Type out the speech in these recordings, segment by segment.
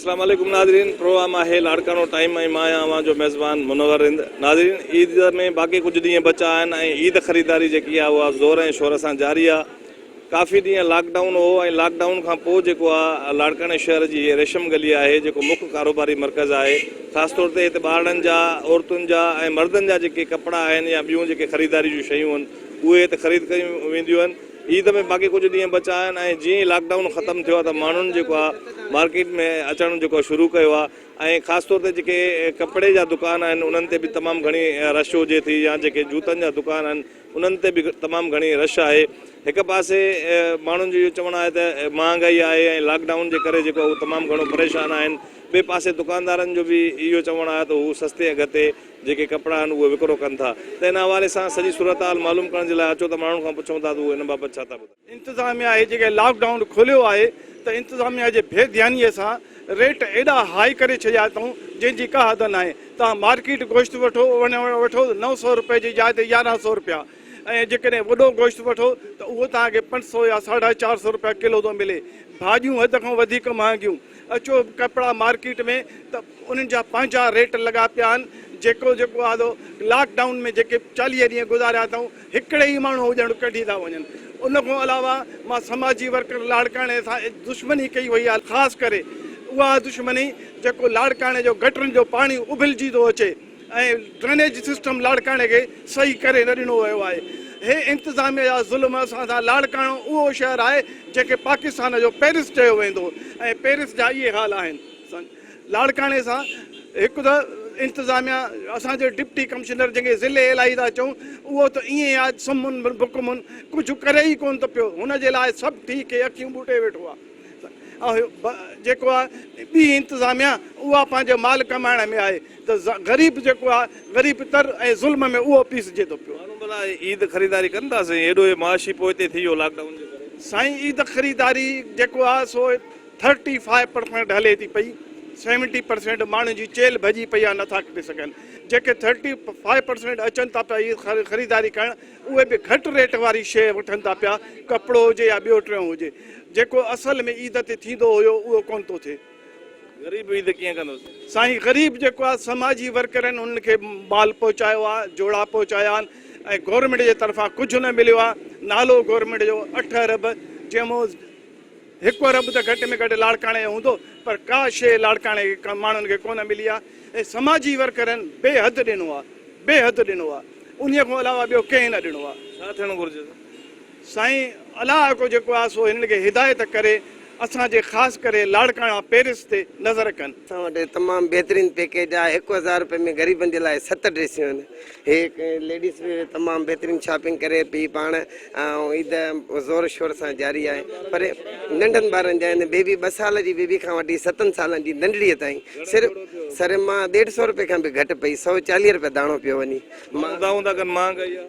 अस्सलाम वालेकुम नाज़रीन, प्रोग्राम है लाड़कानो टाइम ऐं मां आहियां जो मेज़बान मुनव्वर हिंद। नाज़रीन, ईद में बाक़ी कुछ ॾींहं बचा आहिनि ऐं ईद ख़रीदारी जेकी आहे उहा ज़ोर ऐं शोर सां जारी आहे। काफ़ी ॾींहं लॉकडाउन हो ऐं लॉकडाउन खां पोइ जेको आहे लाड़काने शहर जी रेशम गली आहे जेको मुख्य कारोबारी मर्कज़ आहे। ख़ासि तौर ते हिते ॿारनि जा, औरतुनि जा ऐं मर्दनि जा जेके कपिड़ा आहिनि या ॿियूं जेके ख़रीदारी जूं शयूं आहिनि उहे हिते ख़रीद कयूं वेंदियूं आहिनि। ईद में बाक़ी कुछ ॾींहं बचा आहिनि ऐं जीअं ई लॉकडाउन ख़तमु थियो आहे त माण्हुनि जेको आहे मार्केट में अचणु जेको शुरू कयो आहे ऐं ख़ासि तौर ते जेके कपिड़े जा दुकान आहिनि उन्हनि ते बि तमामु घणी रश हुजे थी या जेके जूतनि जा दुकान आहिनि उन्हनि ते बि तमामु घणी रश आहे। हिकु पासे माण्हुनि जो इहो चवणु आहे त महांगाई आहे ऐं लॉकडाउन जे करे जेको उहो तमामु घणो परेशान आहिनि। ॿिए पासे दुकानदारनि जो बि इहो चवणु आहे त हू सस्ते अघ ते जेके कपिड़ा आहिनि उहे विकिरो कनि था। त इन हवाले सां सॼी सूरत हाल मालूम करण जे लाइ अचो त माण्हुनि खां पुछूं था त उहे हिन बाबति छा था ॿुधाइनि। इंतिज़ामिया आहे जेके लॉकडाउन खोलियो आहे त इंतिज़ामिया जे बेध्यानीअ सां रेट एॾा हाई करे छॾिया अथऊं जंहिंजी का हद न आहे। तव्हां मार्केट गोश्त वठो वठो 900 रुपए जी जाइ ते 1100 रुपया ऐं जेकॾहिं वॾो गोश्त वठो त उहो तव्हांखे 500 या 450 रुपया किलो थो मिले। भाॼियूं हद खां वधीक महांगियूं। अचो कपिड़ा मार्केट में त उन्हनि जा पंहिंजा रेट लॻा पिया आहिनि। जेको आहे लॉकडाउन में जेके 40 ॾींहं गुज़ारिया अथऊं हिकिड़े ई माण्हू ॼण कढी था वञनि। उन खां अलावा मां समाजी वर्कर लाड़काणे सां दुश्मनी कई वई आहे। ख़ासि करे उहा दुश्मनी जेको लाड़काणे जो गटरनि जो पाणी उबिलजी थो अचे ऐं ड्रेनेज सिस्टम लाड़काणे खे सही करे न ॾिनो वियो आहे। हे इंतिज़ामिया जा ज़ुल्म असां सां। लाड़काणो उहो शहर आहे जेके पाकिस्तान जो पेरिस चयो वेंदो ऐं पेरिस जा इहे हाल आहिनि। लाड़काणे सां हिकु त इंतिज़ामिया असांजो डिप्टी कमिश्नर जंहिंखे ज़िले इलाही था चऊं उहो त ईअं आहे सुम्हनि बुकमुनि कुझु करे ई कोन थो पियो। हुनजे लाइ सभु ठीकु आहे, अखियूं ॿूटे वेठो आहे। ऐं जेको आहे ॿी इंतिज़ामिया उहा पंहिंजे माल कमाइण में आहे त ग़रीब जेको आहे ग़रीब तर ऐं ज़ुल्म में उहो पीसजे थो पियो। भला ईद ख़रीदारी कंदासीं एॾो माशी पोइ हिते थी वियो लॉकडाउन जे करे। साईं ईद ख़रीदारी जेको आहे सो 35% हले थी पई। 70% माण्हुनि जी चेल भॼी पई आहे, नथा करे सघनि। जेके 35% अचनि था पिया ईद ख़रीदारी करणु उहे बि घटि रेट वारी शइ वठनि था पिया, कपिड़ो हुजे या ॿियो टियों हुजे। जेको असल में ईद ते थींदो हुयो उहो कोन थो थिए। ग़रीब ईद कीअं कंदोसीं? साईं ग़रीब जेको आहे समाजी वर्कर आहिनि उन्हनि खे माल पहुचायो आहे, जोड़ा पहुचाया आहिनि ऐं गवर्नमेंट जे तरफ़ां कुझु न मिलियो आहे। नालो गवर्नमेंट जो 8 अरब, जंहिंमें 1 अरब त घटि में घटि लाड़काणे जो हूंदो पर का शइ लाड़काणे माण्हुनि खे कोन मिली आहे। ऐं समाजी वर्कर आहिनि बेहदि ॾिनो आहे। उन खां अलावा ॿियो कंहिं न ॾिनो आहे। छा थियणु घुरिजे? साईं अलाह को जेको आहे सो हिन खे हिदायत करे असांजे ख़ासि करे लाड़काणा पेरिस ते नज़र कनि। असां वटि तमामु बहितरीनु पैकेज आहे। 1000 रुपए में ग़रीबनि जे लाइ 7 ड्रेसियूं आहिनि। हे लेडीस बि तमामु बहितरीनु शॉपिंग करे पई पाण ऐं ईद ज़ोर शोर सां जारी आहे। पर नंढनि ॿारनि जा आहिनि। बेबी 2 साल जी बेबी खां वठी 7 सालनि जी नंढड़ीअ ताईं सिर्फ़ु मां 150 रुपए खां बि घटि पई 140 रुपए दाणो पियो वञे।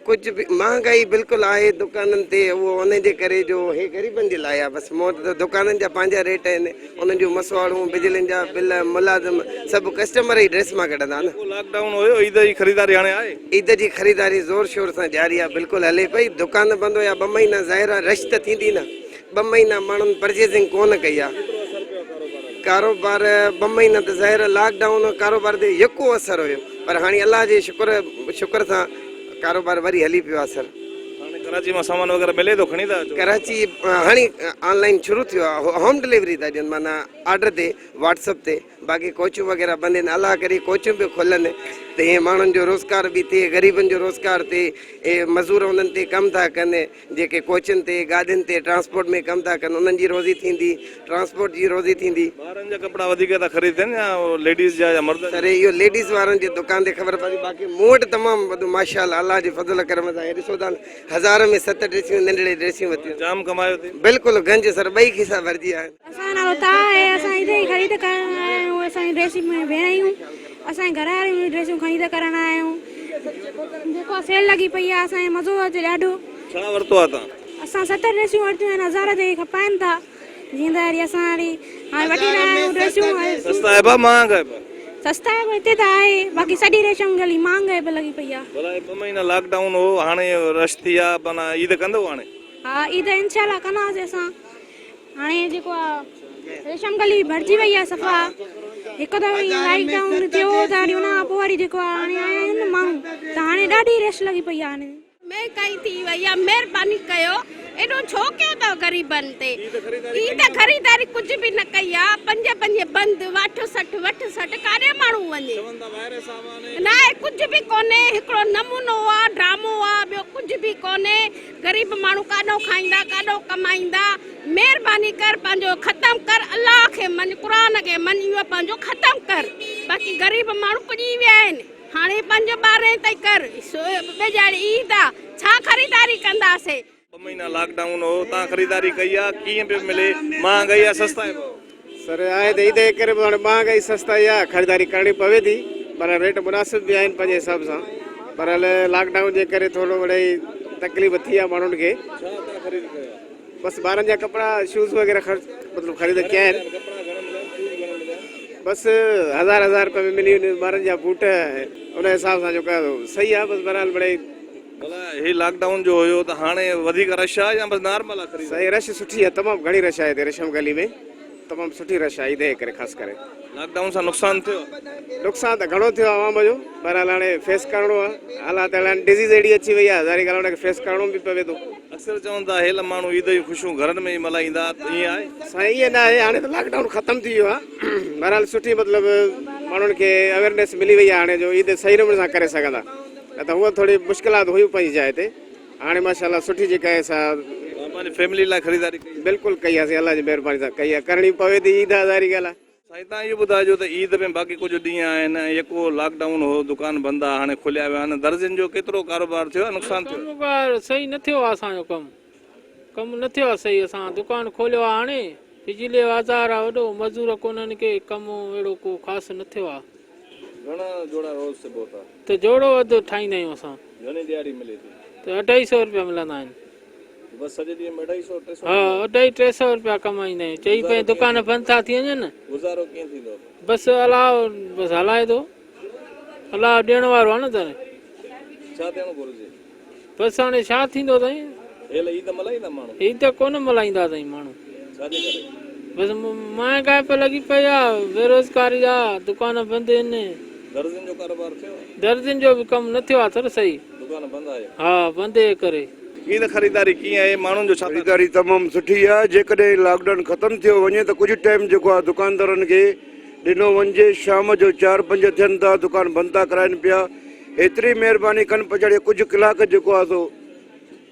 कुझु बि महांगाई बिल्कुलु आहे दुकाननि ते। उहो उनजे करे जो हे ग़रीबनि जे लाइ आहे। बसि मूं वटि दुकाननि जा पंहिंजा रेट आहिनि। उन्हनि जूं मसवाड़ूं, बिजलियुनि जा बिल, मुलाज़िम सभु कस्टमर ई ड्रेस मां कढंदा न। लॉकडाउन हुयो, ईद जी ख़रीदारी हाणे आहे? ईद जी ख़रीदारी ज़ोर शोर सां जारी आहे, बिल्कुलु हले पई। दुकान बंदि हुया 2 महीना, ज़ाहिर आहे रश त थींदी न। 2 महीना माण्हुनि परचेसिंग कोन कई आहे। कारोबार 2 महीना त ज़ाहिर लॉकडाउन कारोबार ते यको असरु हुयो पर हाणे अलाह जे शुक्र सां कारोबार वरी हली पियो आहे। सर कराची में सामान वगैरह मिले तो खणी था? कराची हाणे ऑनलाइन शुरू थियो आहे। होम डिलीवरी था ॾियनि, माना ऑर्डर ते व्हाट्सअप ते। बाक़ी कोचियूं वग़ैरह बंदि आहिनि। अलाह करे कोचियूं बि खोलनि त हीअं माण्हुनि जो रोज़गार बि थिए, ग़रीबनि जो रोज़गार थिए। ऐं मज़दूर उन्हनि ते कमु था कनि जेके कोचियुनि ते, गाॾियुनि ते, ट्रांसपोर्ट में कमु था कनि। उन्हनि जी रोज़ी थींदी, ट्रांसपोर्ट जी रोज़ी थींदी। ॿारनि जा कपिड़ा वधीक था ख़रीदनि या लेडीज़ जा या मर्द? सर इहो लेडीज़ वारनि जे दुकान ते ख़बर पवंदी। बाक़ी मूं वटि तमामु वॾो माशाअल्लाह अलाह जे फज़ल करम सां ॾिसो था 1000 में 7 ड्रेसियूं, नंढड़े ड्रेसियूं वरितियूं। जाम कमायो थी? बिल्कुलु गंज सर, 2 खीसा भरिजी आहिनि। असां नालो ता आहे। असां हिते ई ख़रीद करण आया आहियूं। असां ड्रेसियूं में भेण आहियूं। असां घर वारियूं ड्रेसियूं ख़रीद करण आया आहियूं। जेको सेल लॻी पई आहे असांखे मज़ो अचे ॾाढो। छा वरितो आहे तव्हां? असां 7 ड्रेसियूं वरितियूं आहिनि। 1000 ते खपाइनि था। जीअं त वरी असां वरी हाणे वठी रहिया आहियूं ड्रेसियूं। सस्ता आहे महांगा आहे? सस्ता आहे हिते त आहे, बाक़ी सॼी रेशम गली महांगाई बि लॻी पई आहे। भला 2 महीना लॉकडाउन हो, हाणे रश थी आहे, माना ईद कंदो हाणे? हा ईद इंशाल्लाह कंदासीं असां। हाणे जेको आहे रेशम गली भरिजी वई आहे सफ़ा। हिकु दफ़ो लॉकडाउन थियो त वरी उन खां पोइ वरी जेको आहे हाणे आया आहिनि न माण्हू त हाणे ॾाढी रश लॻी पई आहे। हाणे महांगाई थी वई आहे, महिरबानी कयो। एॾो छो कयो अथव ग़रीबनि ते? ईद ख़रीदारी कुझु बि न कई आहे। पंज बंदि वठ सठि काॾे माण्हू वञे? न आहे, कुझु बि कोन्हे। हिकिड़ो नमूनो आहे, ड्रामो आहे, ॿियो कुझु बि कोन्हे। ग़रीब माण्हू काॾो खाईंदा, काॾो कमाईंदा। महिरबानी कर, पंहिंजो ख़तमु कर। अलाह खे मञ, क़ुर खे मञ, इहो पंहिंजो ख़तमु कर। बाक़ी ग़रीब माण्हू पुॼी विया आहिनि। हाणे 5-12 ताईं कर, बेजाड़ी ईद आहे, छा ख़रीदारी कंदासीं? 2 महीना लॉकडाउन हो, तव्हां ख़रीदारी कई आहे, कीअं पियो मिले? महांगाई आहे सस्ता आहे? सर आहे त ईद जे करे हाणे महांगाई सस्ताई आहे, ख़रीदारी करणी पवे थी, पर रेट मुनासिब बि आहिनि पंहिंजे हिसाब सां। पर लॉकडाउन जे करे थोरो वरी तकलीफ़ थी आहे माण्हुनि खे। बसि ॿारनि जा कपिड़ा शूज़ वग़ैरह मतिलबु ख़रीद कया आहिनि। बसि 1000 रुपये में मिली वञे ॿारनि जा बूट, उन हिसाब सां जेको सही आहे। बसि बहरहाल मिड़ेई ही लॉकडाउन जो हुयो त हाणे वधीक रश आहे या बसि नॉर्मल आहे? सही रश सुठी आहे, तमामु घणी रश आहे हिते रेशम गली में, तमामु सुठी रश आहे ईद जे करे ख़ासि करे। लॉकडाउन सां नुक़सानु थियो? नुक़सानु त घणो थियो आहे आवाम जो, बहरहाल हाणे फेस करिणो आहे। हालात हाणे डिज़ीज़ अहिड़ी अची वई आहे, ज़ाहिरी ॻाल्हि हुनखे फेस करिणो बि पवे थो। अक्सर चवनि था हेल माण्हू ईद जूं ख़ुशियूं घरनि में ई मल्हाईंदा, ईअं आहे? साईं ईअं न आहे, हाणे त लॉकडाउन ख़तमु थी वियो आहे। बहरहाल सुठी मतिलबु माण्हुनि खे अवेयरनेस मिली वई आहे हाणे जो ईद सही नमूने सां करे सघंदा। न त हूअ थोरी मुश्किलात हुयूं पंहिंजी जाइ ते। हाणे माशाल्लाह सुठी जेका आहे सा पंहिंजी फैमिली लाइ ख़रीदारी कई? बिल्कुलु कई आहे, अलाह जी महिरबानी सां कई आहे, करणी पवे थी। ईद आहे, ज़ाहिरी ॻाल्हि आहे। साईं तव्हां इहो ॿुधाइजो त ईद में बाक़ी कुझु ॾींहं आहिनि, यको लॉकडाउन हो, दुकान बंदि आहे, हाणे खुलिया विया आहिनि, दर्जन जो केतिरो कारोबार थियो आहे, नुक़सानु थियो? कारोबार सही न थियो आहे असांजो कमु न थियो आहे सही। असां दुकान खोलियो आहे, हाणे बिजली बाज़ार आहे वॾो, मज़दूर कोन्हनि के कमु अहिड़ो को ख़ासि न थियो आहे। घणा जोड़ा रोज़ सिबो था? त जोड़ो अधु ठाहींदा आहियूं असां। घणी दिहाड़ी मिले थी? त 250 रुपया मिलंदा आहिनि। बस सॼे ॾींहं में 250-300? हा, 250-300 रुपया कमाईंदा आहियूं। चई पई दुकान बंदि था थी वञनि, गुज़ारो कीअं थींदो? बसि अलाह बसि हलाए थो, अलाह ॾियण वारो आहे न। त छा थियणो घुरिजे? बसि हाणे छा थींदो साईं? हेल ईद मल्हाईंदा माण्हू? ईद कोन मल्हाईंदा साईं माण्हू। छाजे करे? बसि महांगाई पे लॻी पई आहे, बेरोज़गारी आहे, दुकान बंदि आहिनि। दर्जन जो कारोबार थियो? दर्जन जो बि कमु न थियो आहे सर सही। दुकान बंदि आहे? हा, बंदि जे करे। ईद ख़रीदारी कीअं आहे? माण्हुनि जो छा? ख़रीदारी तमामु सुठी आहे। जेकॾहिं लॉकडाउन ख़तमु थियो वञे त कुझु टाइम जेको आहे दुकानदारनि खे ॾिनो वञे। शाम जो 4-5 थियनि था, दुकान बंदि था कराइनि पिया। एतिरी महिरबानी कनि पछाड़े कुझु कलाक जेको आहे सो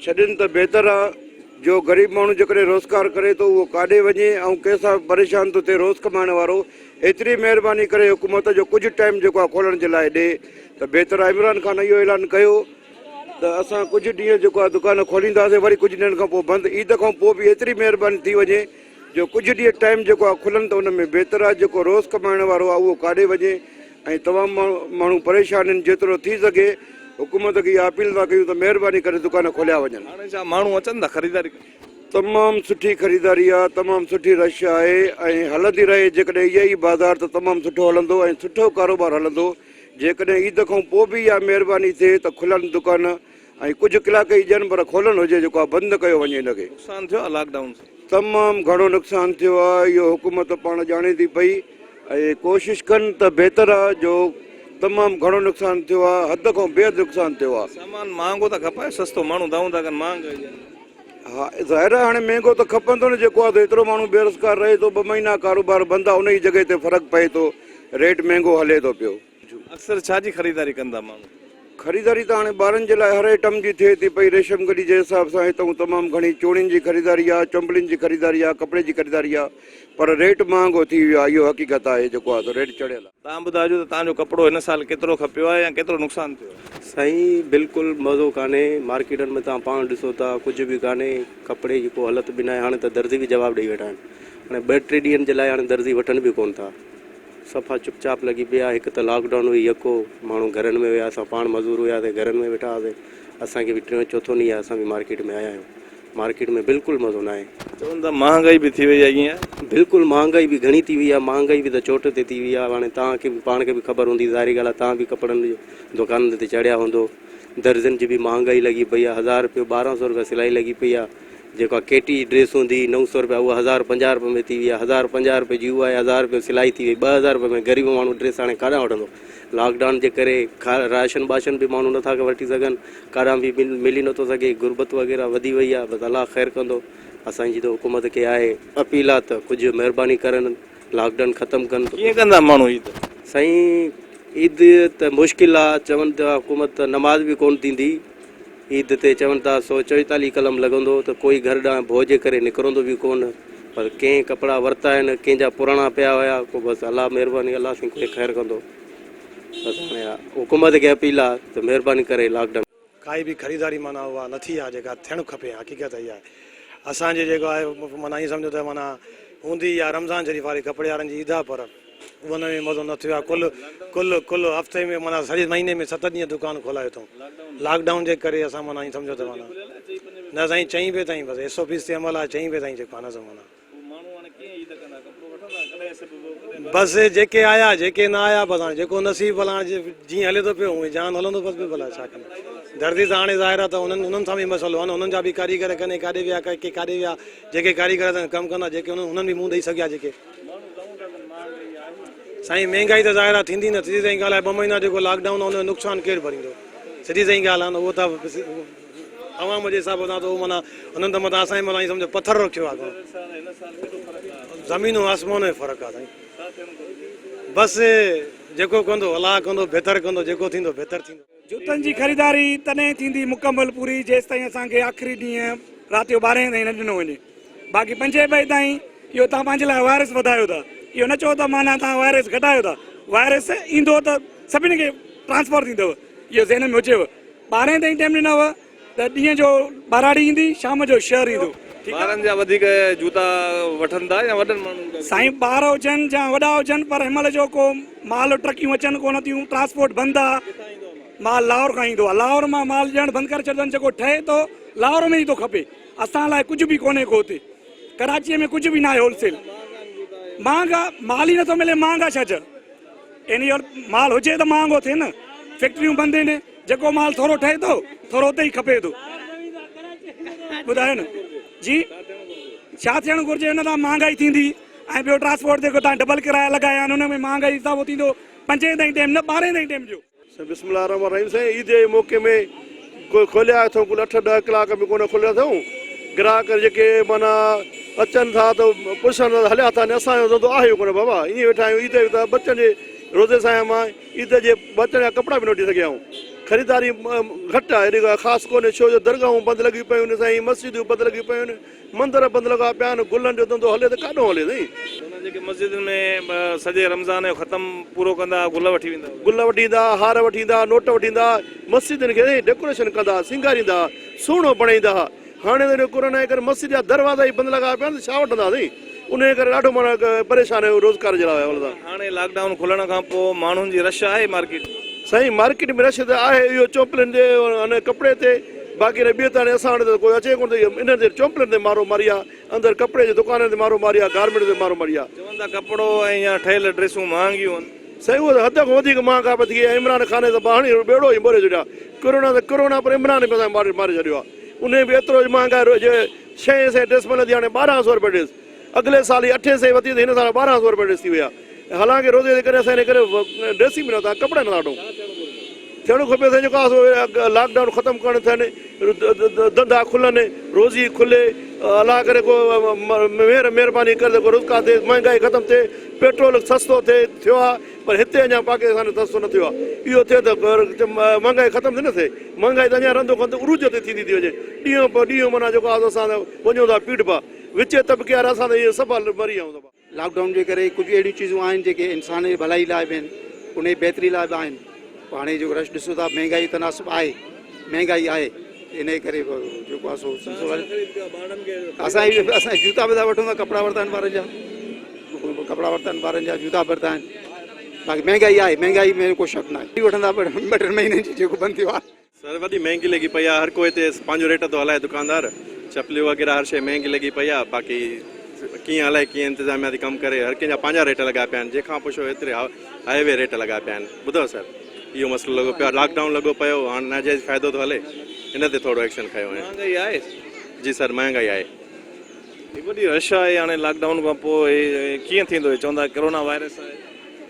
छॾनि त बहितरु आहे। जो ग़रीब माण्हू जेकॾहिं रोज़गार करे थो उहो काॾे वञे ऐं कंहिंसां परेशान थो थिए रोज़ कमाइण वारो, एतिरी महिरबानी करे हुकूमत जो कुझु टाइम जेको आहे खोलण जे लाइ ॾे त बहितरु आहे। इमरान खान इहो ऐलान कयो त असां कुझु ॾींहं जेको आहे दुकान खोलींदासीं, वरी कुझु ॾींहंनि खां पोइ बंदि। ईद खां पोइ बि एतिरी महिरबानी थी वञे जो कुझु ॾींहं टाइम जेको आहे खुलनि त उन में बहितरु आहे। जेको रोज़ कमाइण वारो आहे उहो काॾे वञे ऐं तमामु माण्हू परेशान आहिनि। जेतिरो थी सघे हुकूमत खे इहा अपील था कयूं त महिरबानी करे दुकान खोलिया वञनि। हाणे छा माण्हू अचनि था ख़रीदारी? तमामु सुठी ख़रीदारी आहे, तमामु सुठी रश आहे ऐं हलंदी रहे। जेकॾहिं इहा ई बाज़ार त तमामु सुठो हलंदो ऐं सुठो कारोबार हलंदो। जेकॾहिं ईद खां पोइ बि इहा महिरबानी थिए त खुलनि दुकान ऐं कुझु कलाक ई ॾियनि, पर खोलणु हुजे, जेको आहे बंदि कयो वञे हिनखे। नुक़सानु थियो आहे लॉकडाउन सां? तमामु घणो नुक़सानु थियो आहे। इहो हुकूमत पाण ॼाणे थी पई ऐं कोशिशि कनि त बहितरु आहे। जो तमामु घणो नुक़सानु थियो आहे, हद खां बेहदि नुक़सानु थियो आहे। सामान महांगो त खपे, सस्तो माण्हू दाऊं था कनि महांगाई। हा, ज़ाहिर आहे हाणे महांगो त खपंदो न। जेको आहे एतिरो माण्हू बेरोज़गार रहे थो, 2 महीना कारोबार बंदि आहे, उन जी जॻह ते फ़र्क़ु पए थो, रेट महांगो हले थो पियो। अक्सर छा जी ख़रीदारी कंदा माण्हू? ख़रीदारी त हाणे ॿारनि जे लाइ हर आइटम जी थिए थी पई। रेशम गली जे हिसाब सां हितां तमामु घणी चूड़ियुनि जी ख़रीदारी आहे, चंपलियुनि जी ख़रीदारी आहे, कपिड़े जी ख़रीदारी आहे, पर रेट महांगो थी वियो आहे। इहो हक़ीक़त आहे, जेको आहे रेट चढ़ियल आहे। तव्हां ॿुधाइजो त तव्हांजो कपिड़ो हिन साल केतिरो खपियो आहे या केतिरो नुक़सानु थियो? साईं बिल्कुलु मज़ो कान्हे। मार्केटनि में तव्हां पाण ॾिसो था, कुझु बि कान्हे। कपिड़े जी को हालत बि न आहे। हाणे त दर्ज़ी बि जवाबु ॾेई वेठा आहिनि। हाणे 2-3 ॾींहंनि जे लाइ हाणे दर्ज़ी वठनि बि कोन्ह था। सफ़ा चुपचाप लॻी पिया। हिकु त लॉकडाउन हुई, यको माण्हू घरनि में विया, असां पाण मज़दूर हुयासीं, घरनि में वेठा हुआसीं। असांखे बि 3-4 ॾींहं आहे असां बि मार्केट में आया आहियूं। मार्केट में बिल्कुलु मज़ो न आहे। चवनि था महांगाई बि थी वई आहे। ईअं बिल्कुलु महांगाई बि घणी थी वई आहे। महांगाई बि त चोट ते थी वई आहे। हाणे तव्हांखे बि पाण खे बि ख़बर हूंदी, ज़ाहिरी ॻाल्हि आहे, तव्हां बि कपिड़नि जो दुकाननि ते चढ़िया हूंदो। दर्जन जी बि महांगाई लॻी पई आहे। 1000 रुपयो 1200 रुपया सिलाई लॻी पई आहे। जेका केटी ड्रेस हूंदी 900 रुपया उहा 1050 रुपये में थी वई आहे, 1050 रुपये जी उहा 1000 रुपये सिलाई थी वई, 2000 रुपये में ग़रीब माण्हू ड्रेस हाणे काॾां वठंदो। लॉकडाउन जे करे राशन बाशन बि माण्हू नथा वठी सघनि, काॾां बि मिली नथो सघे, गुरबत वग़ैरह वधी वई आहे। बसि अलाह ख़ैरु कंदो। असांजी त हुकूमत खे आहे अपील आहे त कुझु महिरबानी करनि, लॉकडाउन ख़तमु कनि। कीअं कंदा माण्हू ईद? साईं ईद त मुश्किल आहे, चवनि था हुकूमत त नमाज़ बि कोन थींदी ईद ते, चवनि था 144 कलम लॻंदो त कोई घर ॾांहुं भोज करे निकिरंदो बि कोन। पर कंहिं कपिड़ा वरिता आहिनि, कंहिंजा पुराणा पिया हुया, को बसि अलाह महिरबानी, अलाह सिंह ख़ैरु कंदो। बसि हाणे हुकूमत खे अपील आहे त महिरबानी करे लॉकडाउन। काई बि ख़रीदारी माना उहा नथी आहे जेका थियणु खपे, हक़ीक़त इहा आहे। असांजे जेको आहे माना ईअं सम्झो त माना हूंदी या रमज़ान शरीफ़ वारे कपिड़े वारनि जी ईद आहे, पर उन में मज़ो न थियो आहे। कुल हफ़्ते में माना सॼे महीने में 7 ॾींहं दुकान खोलायो अथऊं। लॉकडाउन जे करे असां माना ईअं सम्झो त माना न साईं 4 बजे ताईं बसि SOP ते अमल आहे, 4 बजे ताईं जेको आहे न माना बसि जेके आया जेके न आया बसि हाणे जेको नसीब भला जीअं हले थो पियो उहे जान हलंदो बसि बि भला छा कनि। दर्दी त हाणे ज़ाहिर आहे त उन्हनि सां बि मसइलो आहे न, उन्हनि जा बि कारीगर कने काॾे विया के काॾे विया, जेके कारीगर कमु कंदा जेके उन्हनि बि मुंहुं ॾेई सघिया। जेके साईं महांगाई त ज़ाहिर आहे थींदी न, सिधी सही ॻाल्हि आहे। 2 महीना जेको लॉकडाउन आहे उनजो नुक़सानु केरु भरींदो? सिधी सही ॻाल्हि आहे न, उहो त अवाम जे हिसाब सां त उहो माना उन्हनि त मथां असांजे मथां सम्झो पथर रखियो आहे। ज़मीन आसमान जो फ़र्क़ु आहे साईं। बसि जेको कंदो अलाह कंदो, बहितर कंदो, जेको थींदो बहितर थींदो। जूतनि जी ख़रीदारी तॾहिं थींदी मुकमल पूरी जेसि ताईं असांखे आख़िरी ॾींहुं राति जो 12 ताईं न ॾिनो वञे। बाक़ी 5 बजे ताईं इहो तव्हां पंहिंजे लाइ वायरस वधायो था, इहो न चओ त माना तव्हां वायरस घटायो था। वायरस ईंदो त सभिनी खे ट्रांसफर थींदव, इहो ज़हन में हुजेव। 12 ताईं टाइम ॾिनव त ॾींहं जो बाराड़ी ईंदी, शाम जो शहर ईंदो। ॿारनि जा वधीक जूता वठनि था या वॾनि माण्हुनि? साईं ॿार हुजनि या वॾा हुजनि, पर हिनमहिल जो को माल ट्रकियूं अचनि कोन थियूं, ट्रांसपोर्ट बंदि आहे। माल लाहौर खां ईंदो आहे, लाहौर मां माल ॼण बंदि करे छॾनि, जेको ठहे थो लाहौर में ई थो खपे। असां लाइ कुझु बि कोन्हे को हुते, कराचीअ में कुझु बि न आहे होलसेल। महांगा माल ई नथो मिले, महांगा छा इन माल हुजे त महांगो थिए न। फैक्ट्रियूं बंदि आहिनि, जेको माल थोरो ठहे थो थोरो उते ई खपे थो। ॿुधायो न जी छा थियणु घुरिजे? हिन सां महांगाई थींदी ऐं ॿियो ट्रांसपोर्ट जेको तव्हां डबल किराया लॻाया आहिनि हुन में महांगाई हिसाब थींदो। 5 ताईं टाइम न 12 ताईं टाइम जो। बिस्मिल्लाह रहमान रहीम। साईं ईद जे मौक़े में कोई खोलिया अथऊं, कुल 8-10 कलाक में कोन खोलिया अथऊं। ग्राहक जेके माना अचनि था त पुछनि था हलिया था, असांजो धंधो आहे कोन बाबा, ईअं वेठा आहियूं। ईद त बचनि जे रोज़े सां मां ईद जे बचनि जा कपिड़ा बि न वठी सघिया आहियूं। ख़रीदारी घटि आहे, हेॾी ख़ासि कोन्हे, छो जो दरगाहूं बंदि लॻियूं पियूं आहिनि साईं, मस्जिदूं बंदि लॻियूं पियूं आहिनि, मंदर बंदि लॻा पिया आहिनि। गुलनि जो धंधो हले त काॾों हले साईं। जेके मस्जिदुनि में सॼे रमज़ान जो ख़तमु पूरो कंदा, गुल वठी वेंदा, गुल वठी ईंदा, हार वठी ईंदा, नोट वठी ईंदा, मस्जिदनि खे डेकोरेशन कंदा, सिंगारींदा, सुहिणो बणाईंदा। हाणे त कोरोना जे करे मस्जिद जा दरवाज़ा ई बंदि लॻा पिया आहिनि, छा वठंदा साईं? उन जे करे ॾाढो माना परेशान आहियो रोज़गार जे लाइ। हाणे लॉकडाउन खुलण खां पोइ माण्हुनि जी रश आहे मार्केट? साईं मार्केट में रश त आहे, इहो चोंपलनि जे अने कपिड़े ते, बाक़ी न ॿियो त हाणे असां वटि त कोई अचे कोन थो। इन ते चोंपलनि ते मारो मारी आहे, अंदरि कपिड़े जे दुकाननि ते मारो मारी आहे, गारमेंट ते मारो मारी आहे। चवनि था कपिड़ो ऐं या ठहियल ड्रेसूं महांगियूं आहिनि। साईं उहो त हद खां वधीक महांगा पई थी। इमरान खान त हाणे ॿेड़ो ई मोरे छॾिया। कोरोना पर इमरान बि असां मारे छॾियो आहे। उन बि एतिरो महांगा 600 ड्रेस मिलंदी, हाणे 1200 रुपए ड्रेस। अॻिले साल ई 800 वधी त हिन साल 1200 रुपए ड्रेस थी विया। हालांकि रोज़े जे करे असां हिन करे ड्रेस ई मिलंदा, कपिड़ा नथा वठूं। थियणो खपे साईं जेको आहे लॉकडाउन ख़तमु करणु थियनि, धंधा खुलनि, रोज़ी खुले, अलाह करे को महिरबानी करे को रोज़गार थिए, महांगाई ख़तमु थिए, पेट्रोल सस्तो थियो आहे। पर हिते अञा पाकिस्तान सस्तो न थियो आहे। इहो थिए त महांगाई ख़तमु थी न थिए। महांगाई त अञा रंधो कंदो उरूज ते थींदी थी वञे, ॾींहों पोइ ॾींहों माना जेको आहे असां वञूं था पीठ पा विच तबिके वारा, असां त इहे सभु मरी विया आहियूं। लॉकडाउन जे करे कुझु अहिड़ियूं चीज़ूं आहिनि जेके इंसान जी भलाई लाइ बि आहिनि, उन जी बहितरी लाइ बि आहिनि। हाणे जेको रश ॾिसो था, महांगाई तनासुब आहे, महांगाई आहे, इन करे जेको आहे असां जूता बि था वठूं था, कपिड़ा वरिता आहिनि ॿारनि जा, कपिड़ा वरिता आहिनि ॿारनि जा, जूता वरिता आहिनि। बाक़ी महांगाई आहे, महांगाई में को शक न आहे। वठंदा 2-3 महीननि जी जेको बंदि थियो आहे। सर वॾी महांगी लॻी पई आहे, हर कोई हिते पंहिंजो रेट थो हलाए, दुकानदार चपलियूं वग़ैरह हर शइ महांगी लॻी पई आहे। बाक़ी कीअं हलाए, कीअं इंतिज़ामिया थी कमु करे, हर कंहिंजा पंहिंजा रेट लॻा पिया आहिनि। जंहिंखां पुछो एतिरे हाईवे रेट लॻा पिया आहिनि। ॿुधो सर, इहो मसइलो लॻो पियो आहे, लॉकडाउन लॻो पियो, हाणे नाजाइज़ फ़ाइदो थो हले, इन ते थोरो एक्शन खयो आहे। जी सर महांगाई आहे वॾी रश आहे हाणे लॉकडाउन खां पोइ कीअं थींदो चवंदा कोरोना वायरस आहे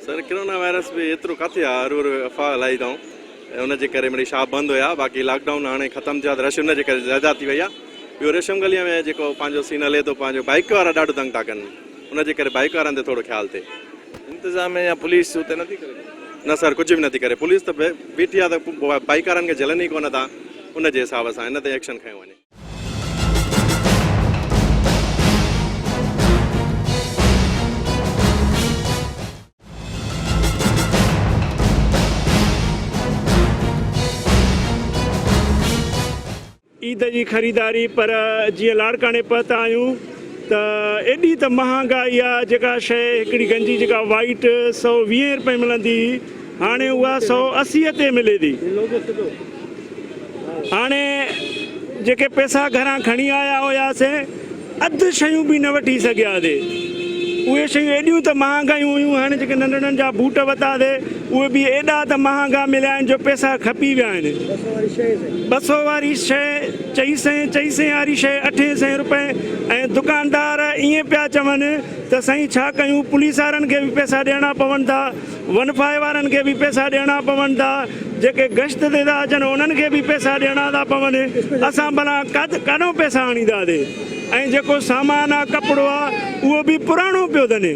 सर कोरोना वायरस बि एतिरो किथे आहे हरू अफ़वाह हलाई अथऊं उनजे करे मिड़ी शॉप बंदि हुया बाक़ी लॉकडाउन हाणे ख़तमु थिया त रश उनजे करे ज़्यादा थी वई आहे ॿियो रेशम गलीअ में जेको पंहिंजो सीन हले थो पंहिंजो बाइक वारा ॾाढो तंग था कनि उनजे करे बाइक वारनि ते थोरो ख़्यालु थिए इंतज़ाम या पुलिस हुते नथी करे न सर कुझु बि नथी करे पुलिस त बीठी आहे त बाइक वारनि खे झलनि ई कोन था उनजे हिसाब सां हिन ते एक्शन खयो वञे ईद जी ख़रीदारी पर जीअं लाड़काणे पहुता आहियूं त एॾी त महांगाई आहे जेका शइ हिकिड़ी गंजी जेका वाइट 120 रुपए मिलंदी हाणे उहा 180 ते मिले थी हाणे जेके पैसा घरां खणी आया हुआसीं अधु शयूं बि न वठी सघियासीं उहे शयूं एॾियूं त महांगायूं हुयूं हाणे जेके नंढा नंढा बूट वरितासीं उहे बि एॾा त महांगा मिलिया आहिनि जो पैसा खपी विया आहिनि 200 वारी शइ 400 वारी शइ 800 रुपए ऐं दुकानदार ईअं पिया चवनि त साईं छा कयूं पुलिस वारनि खे बि पैसा ॾियणा पवनि था वनफाए वारनि खे बि पैसा ॾियणा पवनि था जेके गश्त ते था अचनि उन्हनि खे बि पैसा ॾियणा था पवनि असां भला काॾों पैसा आणींदासीं ऐं जेको सामान आहे कपिड़ो आहे उहो बि पुराणो पियो अथनि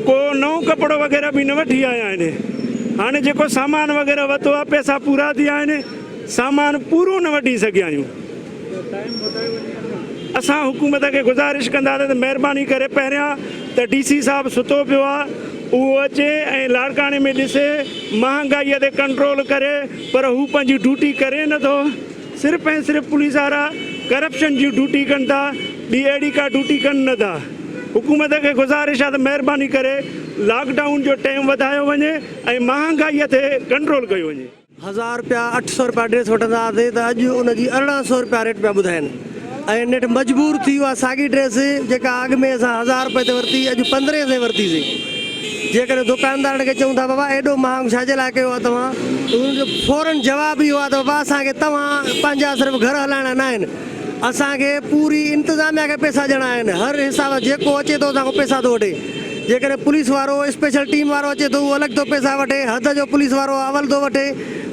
को नओं कपिड़ो वग़ैरह बि न वठी आया आहिनि हाणे जेको सामान वग़ैरह वरितो आहे पैसा पूरा थी विया आहिनि सामान पूरो न वठी सघिया आहियूं असां हुकूमत खे गुज़ारिश कंदासीं त महिरबानी करे पहिरियां त DC साहिबु सुतो पियो आहे उहो अचे ऐं लाड़काणे में ॾिसे महांगाईअ ते कंट्रोल करे पर हू पंहिंजी ड्यूटी करे नथो सिर्फ़ु ऐं सिर्फ़ु पुलिस वारा करप्शन जी ड्यूटी कनि था ॿी अहिड़ी का ड्यूटी कनि नथा हुकूमत खे गुज़ारिश आहे त महिरबानी करे लॉकडाउन जो टाइम वधायो वञे ऐं महांगाईअ ते कंट्रोल कयो वञे 1000 रुपया 800 रुपया ड्रेस वठंदा हुआसीं त अॼु उनजी 1800 रुपया रेट पिया ॿुधाइनि ऐं नेठि मजबूर थी वियो आहे साॻी ड्रेस जेका अॻु में असां 1000 रुपए ते वरिती अॼु 1500 वरितीसीं जेकॾहिं दुकानदारनि खे चऊं था बाबा एॾो महांगो छाजे लाइ कयो आहे तव्हां उनजो फौरन जवाबु इहो आहे त बाबा असांखे तव्हां पंहिंजा सिर्फ़ु घर हलाइणा न आहिनि असांखे पूरी इंतिज़ामिया खे पैसा ॾियणा आहिनि हर हिसाब जेको अचे थो असांखां पैसा थो वठे जेकॾहिं पुलिस वारो स्पेशल टीम वारो अचे थो उहो अलॻि थो पैसा वठे हद जो पुलिस वारो अवल थो वठे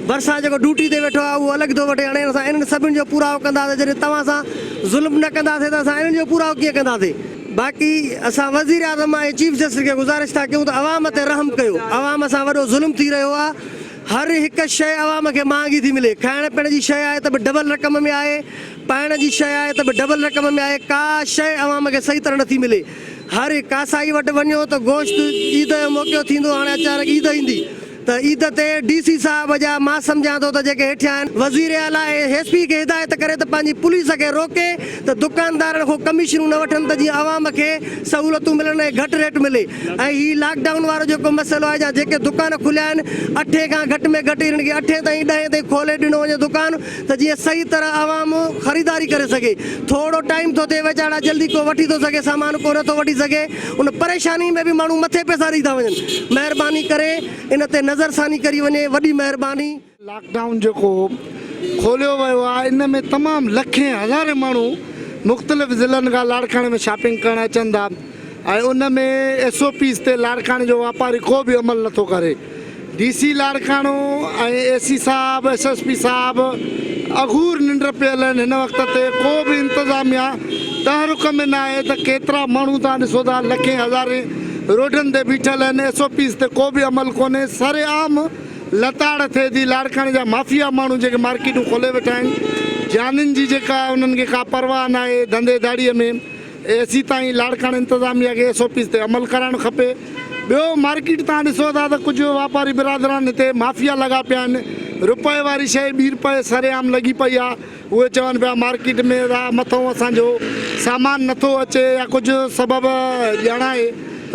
भरिसां जेको ड्यूटी ते वेठो आहे उहो अलॻि थो वठे हाणे असां इन्हनि सभिनि जो पूराओ कंदासीं जॾहिं तव्हां सां ज़ुल्म न कंदासीं त असां इन्हनि जो पूराओ कीअं कंदासीं बाक़ी असां वज़ीर आज़म ऐं चीफ जस्टिस खे गुज़ारिश था कयूं त अवाम ते रहम कयो अवाम सां वॾो ज़ुल्म थी रहियो आहे हर हिकु शइ अवाम खे महांगी थी मिले खाइण पीअण जी शइ आहे त बि डबल रक़म में आहे पाइण जी शइ आहे त बि डबल रक़म में आहे का शइ अवाम खे सही तरह नथी मिले हर कासाई वटि वञो त गोश्त ईद जो मौक़ो थींदो हाणे अचानक ईद ईंदी त ईद ते DC साहिब जा मां सम्झां थो त जेके हेठियां आहिनि वज़ीर आला SP खे हिदायत करे त पंहिंजी पुलिस खे रोके त दुकानदारनि खां कमीशनूं न वठनि त जीअं अवाम खे सहूलियतूं मिलनि ऐं घटि रेट मिले ऐं हीउ लॉकडाउन वारो जेको मसइलो आहे या जेके दुकान खुलिया आहिनि 8 खां घटि में घटि हिननि खे 8 ताईं 10 ताईं खोले ॾिनो वञे दुकान त जीअं सही तरह अवाम ख़रीदारी करे सघे थोरो टाइम थो थिए वीचारा जल्दी को वठी थो सघे सामान को नथो वठी सघे उन परेशानी में बि माण्हू मथे पैसा ॾेई था वञनि महिरबानी करे इन ते नज़रसानी करी वञे वॾी महिरबानी लॉकडाउन जेको खोलियो वियो आहे इन में तमामु लखे हज़ारे माण्हू मुख़्तलिफ़ ज़िलनि खां लाड़काणे में शॉपिंग करणु अचनि था ऐं उन में SOPs ते लाड़काणे जो वापारी को बि अमल नथो करे DC लाड़काणो ऐं AC साहिबु SSP साहिबु अघूर निंड पियल आहिनि हिन वक़्त ते को बि इंतिज़ामिया तहरुक में न आहे त केतिरा माण्हू तव्हां ॾिसो था लखे हज़ारे रोडनि ते बीठल आहिनि SOPs ते को बि अमल कोन्हे सरेआम लताड़ थिए थी लाड़काणे जा माफ़िया माण्हू जेके मार्केटूं खोले वेठा आहिनि जानिन जी जेका उन्हनि खे का परवाह न आहे धंधेदारीअ में एसी ताईं लाड़काणे इंतिज़ामिया खे SOPs ते अमल कराइणु खपे ॿियो मार्केट तव्हां ॾिसो था त कुझु वापारी बिरादरान हिते माफ़िया लॻा पिया आहिनि रुपए वारी शइ 2 रुपए सरेआम लॻी पई आहे उहे चवनि पिया मार्केट में मथां असांजो सामान नथो अचे या कुझु सबबु ॼाण आहे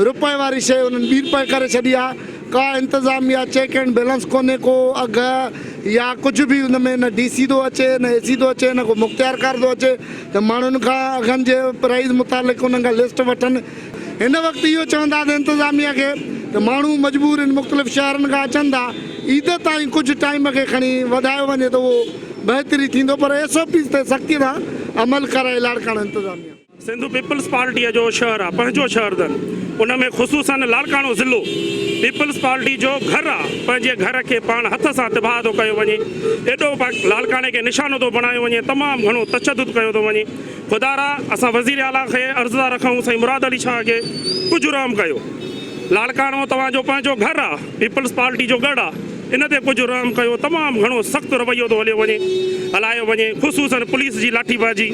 रुपए वारी शइ उन्हनि 2 रुपए करे छॾी आहे का इंतिज़ामिया चेक एंड बैलेंस कोन्हे को अघु या कुझु बि हुन में न DC थो अचे न AC थो अचे न को मुख़्तियारकार थो अचे त माण्हुनि खां अघनि जे प्राइज़ मुतालिक़ उन्हनि खां लिस्ट वठनि हिन वक़्तु इहो चवंदासीं इंतिज़ामिया खे त माण्हू मजबूर आहिनि मुख़्तलिफ़ शहरनि खां अचनि था ईद ताईं कुझु टाइम खे खणी वधायो वञे त उहो बहितरी थींदो पर SOPs ते सख़्ती सां अमल कराए लाड़काना इंतज़ामिया। सिंधु पीपल्स पार्टीअ जो शहर आहे, पंहिंजो शहर अथनि, उन में ख़ुशूसन लाड़कानो ज़िलो पीपल्स पार्टी जो घर आहे। पंहिंजे घर खे पाण हथ सां तिबाह थो कयो वञे, एॾो लाड़काने खे निशानो थो बणायो वञे, तमामु घणो तशदुद कयो थो वञे। ख़ुदारा असां वज़ीर आला खे अर्ज़ु था रखूं साईं मुराद अली शाह खे कुझु रहम कयो। लाड़कानो तव्हांजो पंहिंजो घर आहे, पीपल्स पार्टी जो गढ़ आहे, इन ते कुझु रहम कयो। तमामु घणो सख़्तु रवैयो थो हलायो वञे, ख़ुशूसन पुलिस जी लाठीबाजी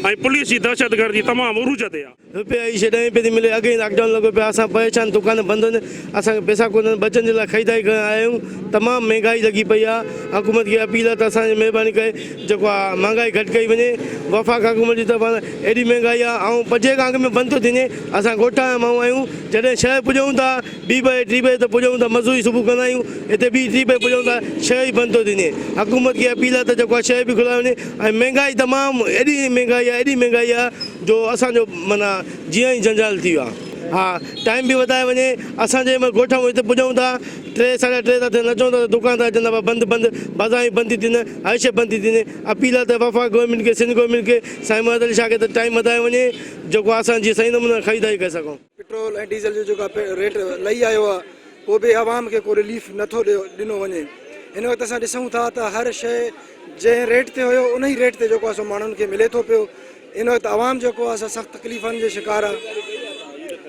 ऐं पुलिस जी दहशतगर्दी तमामु उरूज ते आहे। रुपया ई शइ 10 रुपए थी मिले, अॻे लॉकडाउन लॻो पियो, असां परेशान, दुकान बंदि आहिनि, असांखे पैसा कोन आहिनि, बचनि जे लाइ ख़रीदारी करण आया आहियूं। तमामु महांगाई लॻी पई आहे। हुकूमत खे अपील आहे त असांजी महिरबानी करे जेको आहे महांगाई घटि कई वञे। वफ़ाक़ हुकूमत जी तरफ़ां एॾी महांगाई आहे ऐं पंजे खां अॻु में बंदि थो थींदे। असां ॻोठा जा माण्हू आहियूं, जॾहिं शहर पुॼूं था 2 बजे 3 बजे त पुॼूं था, मज़दूरी सुबुह कंदा आहियूं, हिते 2-3 बजे पुॼूं था, शहर ई बंदि थो थींदे। हुकूमत खे अपील आहे त जेको आहे शहर बि खुलाए वञे। ऐं महांगाई तमामु एॾी महांगाई आहे जो असांजो माना जीअं ई जंजाल थी वियो आहे। हा, टाइम बि वधाए वञे। असां जंहिं महिल ॻोठ हिते पुॼूं था 3 साढा 3 था थियनि, अचूं था दुकान था अचनि था बंदि बाज़ार बंदि थी थियनि, हर शइ बंदि थी थियनि। अपील आहे त वफ़ा गवर्नमेंट खे, सिंध गवर्नमेंट खे, साईं मुराद अली शाह खे त टाइम वधाए वञे, जेको असां जीअं सही नमूने ख़रीदारी करे सघूं। पेट्रोल ऐं डीज़ल जो जेको रेट लही आयो आहे, पोइ बि आवाम खे को रिलीफ नथो ॾिनो वञे। हिन वक़्तु असां ॾिसूं था त हर शइ जंहिं रेट ते हुयो उन ई रेट ते जेको आहे सो माण्हुनि खे मिले थो पियो। हिन वक़्तु आवाम जेको आहे सख़्तु तकलीफ़ुनि जो शिकार आहे।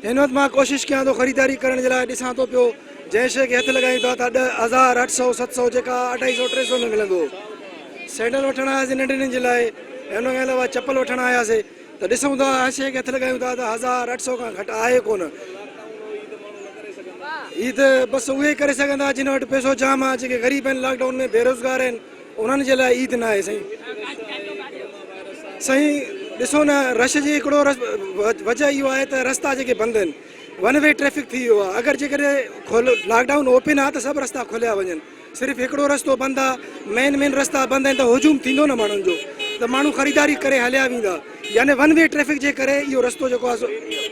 हिन वक़्तु मां कोशिशि कयां थो ख़रीदारी करण जे लाइ, ॾिसां थो पियो जंहिं शइ खे हथु लॻायूं था त 1000, 800, 700 जेका 250, 300 में मिलंदो। सैंडल वठणु आयासीं नंढड़नि जे लाइ, हिन खां अलावा चप्पल वठणु आयासीं त ॾिसूं था हर शइ खे हथु लॻायूं था त 1000, 800 खां घटि आहे कोन। हीअ त बसि उहे ई करे सघंदा जिन वटि पैसो जाम आहे, जेके ग़रीब आहिनि, लॉकडाउन में बेरोज़गार आहिनि, उन्हनि जे लाइ ईद न आहे। साईं ॾिसो न, रश जी हिकिड़ो वजह इहो आहे त रस्ता जेके बंदि आहिनि, वन वे ट्रैफिक थी वियो आहे। अगरि जेकॾहिं लॉकडाउन ओपन आहे त सभु रस्ता खोलिया वञनि, सिर्फ़ु हिकिड़ो रस्तो बंदि आहे, मेन रस्ता बंदि आहिनि त हुजूम थींदो न माण्हुनि जो, त माण्हू ख़रीदारी करे हलिया वेंदा। यानी वन वे ट्रैफिक जे करे इहो रस्तो जेको आहे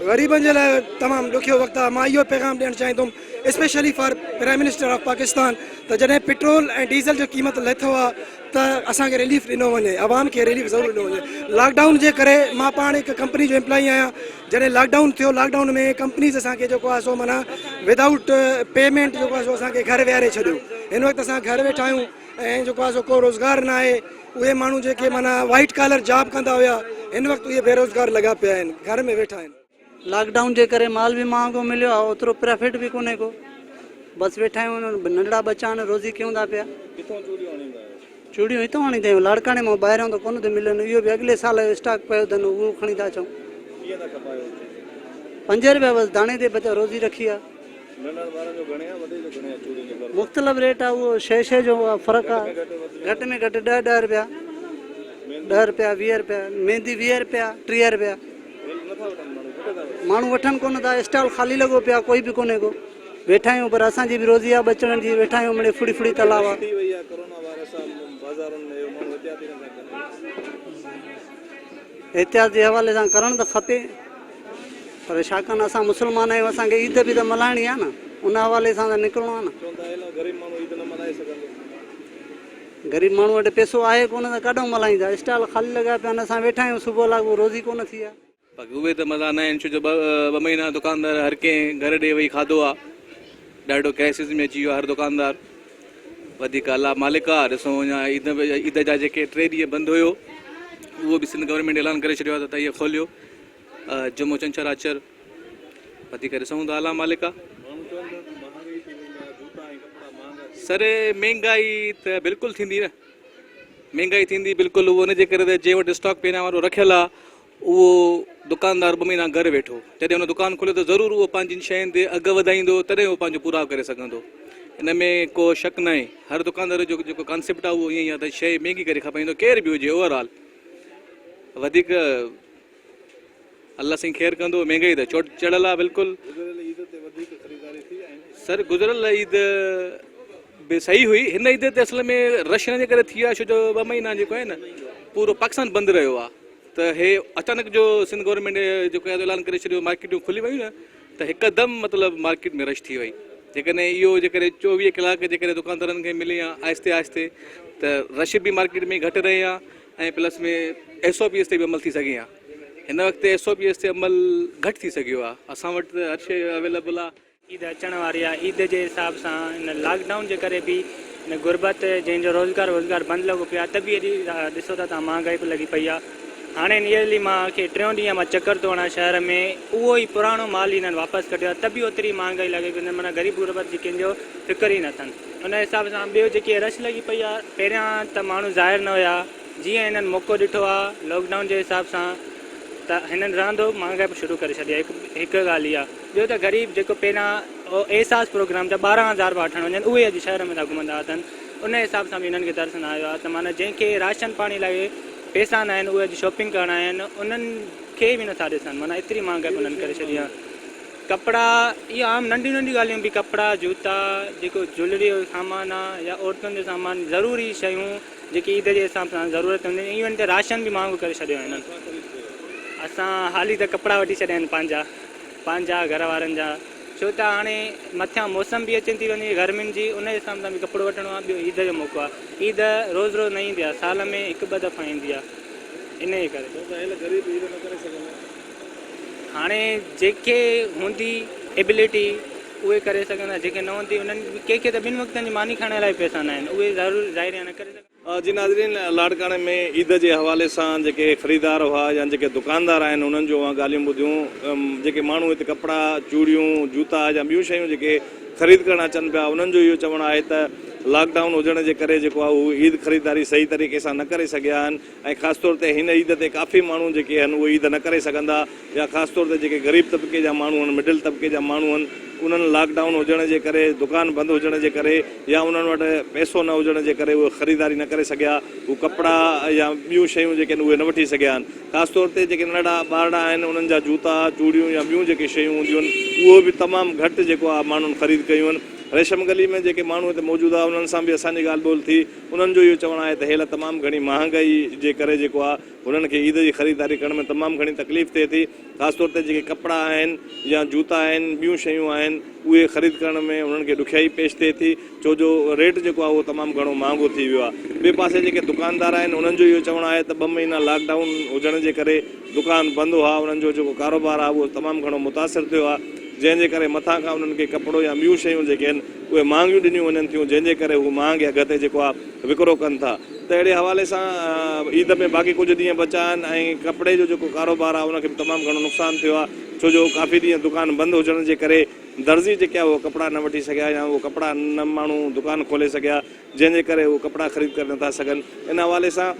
ग़रीबनि जे लाइ तमामु ॾुखियो वक़्तु आहे। मां इहो पैगाम ॾियणु चाहींदुमि specially for prime minister of Pakistan त जॾहिं पेट्रोल ऐं डीज़ल जो क़ीमत लथो आहे त असांखे रिलीफ ॾिनो वञे, आवाम खे रिलीफ ज़रूरु ॾिनो वञे। लॉकडाउन जे करे मां पाण हिकु कंपनी जो एम्प्लॉई आहियां। जॾहिं लॉकडाउन थियो, लॉकडाउन में कंपनीज़ असांखे जेको आहे सो माना विदाउट पेमेंट जेको आहे सो असांखे घर विहारे छॾियो। हिन वक़्तु असां घर वेठा आहियूं ऐं जेको आहे सो को रोज़गार न आहे। उहे माण्हू जेके माना वाइट कॉलर जॉब कंदा हुया, हिन वक़्तु उहे बेरोज़गार लॻा पिया आहिनि, घर में वेठा आहिनि। लॉकडाउन जे करे माल भी महांगो मिलियो आहे, ओतिरो प्रॉफिट भी कोन्हे को। बसि वेठा आहियूं, नंढड़ा बच्चा आहिनि, रोज़ी कयूं था पिया। चूड़ियूं हितां आणींदा आहियूं, लाड़काणे मां ॿाहिरां त कोन थो मिलनि। इहो बि अॻिले साल जो स्टॉक पियो अथनि, उहो खणी था अचूं। 5 रुपया बसि दाणे ते बचा रोज़ी रखी आहे। मुख़्तलिफ़ रेट आहे, उहो शइ जो फ़र्क़ु आहे। घटि में घटि 10 रुपया, 10 रुपया, 20 रुपया, मेहंदी 20 रुपया, 30 रुपया। माण्हू वठनि कोन था, स्टॉल ख़ाली लॻो पिया, कोई बि कोन्हे को। वेठा आहियूं, पर असांजी बि रोज़ी आहे बचण जी, वेठा आहियूं मिड़े फुड़ी तलाव आहे। एहतियात जे हवाले सां करणु त खपे, पर छाकाणि असां मुस्लमान आहियूं, असांखे ईद बि त मल्हाइणी आहे न, उन हवाले सां त निकिरणो आहे न। ग़रीब माण्हू वटि पैसो आहे कोन त काॾों मल्हाईंदा, स्टॉल ख़ाली लॻा पिया आहिनि, असां वेठा आहियूं, सुबुह लाॻू रोज़ी कोन थी आहे। बाक़ी उहे त मज़ा न आहिनि, छो जो 2 महीना दुकानदार हर कंहिं घर ॾे वेही खाधो आहे। ॾाढो क्राइसिस में अची वियो आहे हर दुकानदार। वधीक अला मालिक आहे। ॾिसूं अञा ईद जा जेके 3 ॾींहं बंदि हुयो, उहो बि सिंध गवर्नमेंट ऐलान करे छॾियो आहे त इहे खोलियो। जुमो छंछरु आचर वधीक ॾिसूं था अला मालिक आहे। सर महांगाई त बिल्कुलु थींदी न, महांगाई थींदी बिल्कुलु। उहो हुनजे करे त जंहिं वटि स्टॉक पहिरियां वारो रखियलु आहे, उहो दुकानदार 2 महीना घर वेठो। जॾहिं हुन दुकान खोलियो त ज़रूरु उहो पंहिंजी शयुनि ते अघु वधाईंदो, तॾहिं उहो पंहिंजो पूरा करे सघंदो। इन में को शक न आहे। हर दुकानदार जो जेको कॉन्सेप्ट आहे उहो ईअं ई आहे त शइ महांगी करे खपाईंदो, केर बि हुजे ओवरऑल। वधीक अल्लाह साईं ख़ैरु कंदो। महांगाई त चढ़ियल आहे बिल्कुलु। सर गुज़िरियल ईद बि सही हुई। हिन ईद ते असल में रश हिन जे करे थी आहे, छो जो 2 महीना जेको आहे न पूरो पाकिस्तान बंदि रहियो आहे। त हे अचानक जो सिंध गवर्नमेंट जेको आहे ऐलान करे छॾियो, मार्केटूं खुली वियूं न, त हिकदमि मतिलबु मार्केट में रश थी वई। जेकॾहिं इहो जेकॾहिं 24 कलाक जेकॾहिं दुकानदारनि खे मिले आहे आहिस्ते आहिस्ते, त रश बि मार्केट में घटि रहे आहे ऐं प्लस में SOPs ते बि अमल थी सघे हा। हिन वक़्तु SOPs ते अमल घटि थी सघियो आहे। असां वटि त हर शइ अवेलेबल आहे। ईद अचण वारी आहे। ईद जे हिसाब सां हिन लॉकडाउन जे करे बि हिन गुरबत जंहिंजो रोज़गार बंदि लॻो पियो आहे त बि एॾी ॾिसो था तव्हां महांगाई बि लॻी पई आहे। हाणे नियरली मां खे 3 ॾींहं मां चकर थो हणां शहर में, उहो ई पुराणो माल हिननि वापसि कढियो आहे त बि ओतिरी महांगाई लॻे पई। माना ग़रीब गुरबत जी कंहिंजो फ़िक्र ई न अथनि। उन हिसाब सां ॿियो जेकी रश लॻी पई आहे, पहिरियां त माण्हू ज़ाहिर न हुया, जीअं हिननि मौक़ो ॾिठो आहे लॉकडाउन जे हिसाब सां त हिननि रहंदो महांगाई बि शुरू करे छॾी आहे। हिकु ॻाल्हि इहा। ॿियो त ग़रीब जेको पहिरियां एहसास प्रोग्राम जा 12,000 वठणु वञनि, उहे अॼु शहर में था घुमंदा अथनि। उन हिसाब सां बि हिननि खे दर्शन आयो आहे त माना जंहिंखे राशन पाणी लाइ पैसा न आहिनि, उहे अॼु शॉपिंग करणा आहिनि, उन्हनि खे बि नथा ॾिसनि। माना एतिरी महांगाई उन्हनि करे छॾी आहे। कपिड़ा इहे आम नंढियूं ॻाल्हियूं बि, कपिड़ा जूता जेको ज्वैलरी जो सामान आहे या औरतुनि जो सामान, ज़रूरी शयूं जेकी ईद जे हिसाब सां ज़रूरत हूंदी आहिनि, इवन त राशन बि महांगो करे छॾियो आहे हिननि। असां हाली त कपिड़ा वठी छॾिया आहिनि पंहिंजा घर वारनि जा, छो त हाणे मथियां मौसम बि अचे थी वञे गर्मियुनि जी, उन हिसाब सां बि कपिड़ो वठिणो आहे। ॿियो ईद जो मौक़ो आहे। ईद रोज़ न ईंदी आहे, साल में 1-2 दफ़ा ईंदी आहे। इन जे करे हाणे जेके हूंदी एबिलिटी उहे करे सघंदा, जेके न हूंदी उन्हनि कंहिंखे त ॿिनि वक़्तनि जी मानी खाइण लाइ पैसा न आहिनि, उहे ज़रूरु ज़ाहिर न करे सघंदा। जी नाज़रीन, लाड़काणे में ईद जे हवाले सां जेके ख़रीदार हुआ या जेके दुकानदार आहिनि उन्हनि जो ॻाल्हियूं ॿुधियूं। जेके माण्हू हिते कपिड़ा, चूड़ियूं, जूता या ॿियूं शयूं जेके ख़रीद करणु अचनि पिया, उन्हनि जो इहो चवणु आहे त लॉकडाउन हुजण जे करे जेको आहे उहो ईद ख़रीदारी सही तरीक़े सां न करे सघिया आहिनि। ऐं ख़ासि तौर ते हिन ईद ते काफ़ी माण्हू जेके आहिनि उहे ईद न करे सघंदा, या ख़ासि तौर ते जेके ग़रीब तबिके जा माण्हू आहिनि, मिडिल तबिके जा माण्हू आहिनि, उन्हनि लॉकडाउन हुजण जे करे, दुकान बंदि हुजण जे करे, या उन्हनि वटि पैसो न हुजण जे करे उहे ख़रीदारी न करे सघिया। उहे कपिड़ा या ॿियूं शयूं जेके आहिनि उहे न वठी सघिया आहिनि। ख़ासि तौर ते जेके नंढा ॿारड़ा आहिनि उन्हनि जा जूता, चूड़ियूं या ॿियूं जेके शयूं हूंदियूं आहिनि उहो बि तमामु घटि जेको आहे माण्हुनि ख़रीद कयूं आहिनि। रेशम गली में जेके माण्हू हिते मौजूदु आहे उन्हनि सां बि असांजी ॻाल्हि ॿोल थी। उन्हनि जो इहो चवणु आहे त हेल तमामु घणी महांगाई जे करे जेको आहे उन्हनि खे ईद जी ख़रीदारी करण में तमामु घणी तकलीफ़ थिए थी। ख़ासि तौर ते जेके कपिड़ा आहिनि या जूता आहिनि, ॿियूं शयूं आहिनि, उहे ख़रीद करण में उन्हनि खे ॾुखियाई पेश थिए थी, छो जो रेट जेको आहे उहो तमामु घणो महांगो थी वियो आहे। ॿिए पासे जेके दुकानदार आहिनि उन्हनि जो इहो चवणु आहे त 2 महीना लॉकडाउन हुजण जे करे दुकान बंदि हुआ, उन्हनि जो जेको कारोबार आहे उहो तमामु घणो मुतासिर थियो आहे, जंहिंजे करे मथां खां उन्हनि खे कपिड़ो या ॿियूं शयूं जेके आहिनि उहे महांगियूं ॾिनियूं वञनि थियूं, जंहिंजे करे हू महांगे अघ ते जेको आहे विकिरो कनि था। त अहिड़े हवाले सां ईद में बाक़ी कुझु ॾींहं बचा आहिनि ऐं कपिड़े जो जेको कारोबार आहे उनखे बि तमामु घणो नुक़सानु थियो आहे, छो जो काफ़ी ॾींहं दुकान बंदि हुजण जे करे दर्ज़ी जेके आहे उहे कपिड़ा न वठी सघिया या उहे कपिड़ा न माण्हू दुकान खोले सघिया, जंहिंजे करे उहे कपिड़ा ख़रीद करे नथा सघनि। इन हवाले सां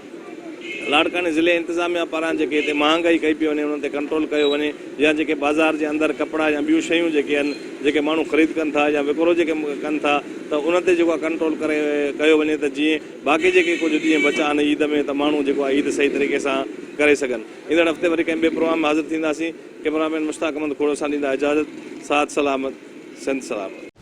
लाड़काणे ज़िले इंतिज़ामिया पारां जेके हिते महांगाई कई पई वञे उन्हनि ते कंट्रोल कयो वञे, या जेके बाज़ार जे अंदरि कपिड़ा या ॿियूं शयूं जेके आहिनि जेके माण्हू ख़रीद कनि था या विकिरो जेके कनि था त उन ते जेको आहे कंट्रोल करे कयो वञे त जीअं बाक़ी जेके कुझु ॾींहं बचा आहिनि ईद में त माण्हू जेको आहे ईद सही तरीक़े सां करे सघनि। ईंदड़ हफ़्ते वरी कंहिं ॿिए प्रोग्राम में हाज़िर थींदासीं। कैमरामैन मुश्ताक अहमद खोड़ सां ॾींदा इजाज़त। साथ सलामत, सिंध सलामत।